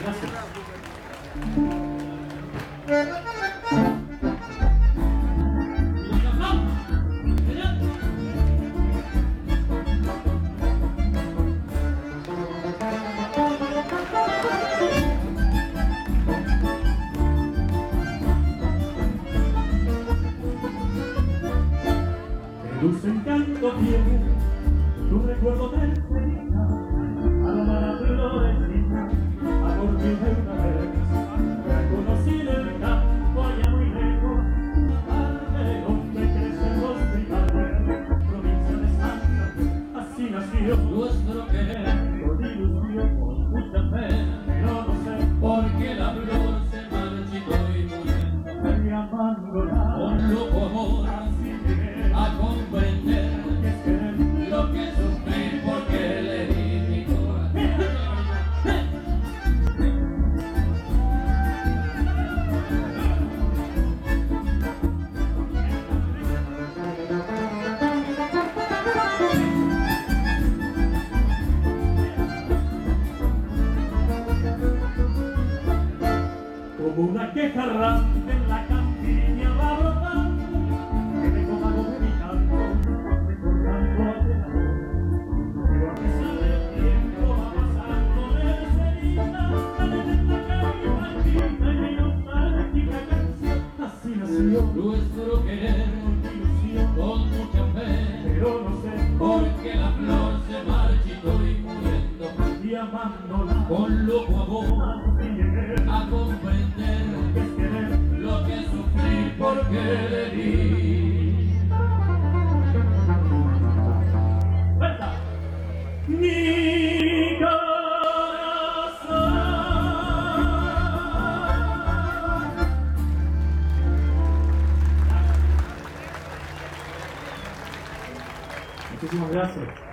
Gracias. Dulce encanto tiene tu recuerdo de Sevilla, aroma a florecita, amor que una vez reconocí del campo allá muy lejos, parte donde crecen los frijoles, provincia de Santa Fe, así nació nuestro querer, con ilusión, con mucha pena, pero no sé por qué la flor se marchitó y murió, y amándola con loco amor, así llegué a comprender lo que sufrí porque le di mi corazón. Como una queja errante en la campiña va brotando, que me comado de mi canto, recordando aquel amor. Pero a pesar del tiempo va pasando de Sevilla, la leyenda cae tranquila y mi nostálgica canción. Así nació nuestro querer, con ilusión, con mucha fe, pero no sé por qué la flor se marchitó y muriendo, y amándola con loco amor, así llegué a comprender lo que sufrí porque le di mi corazón. Muchísimas gracias.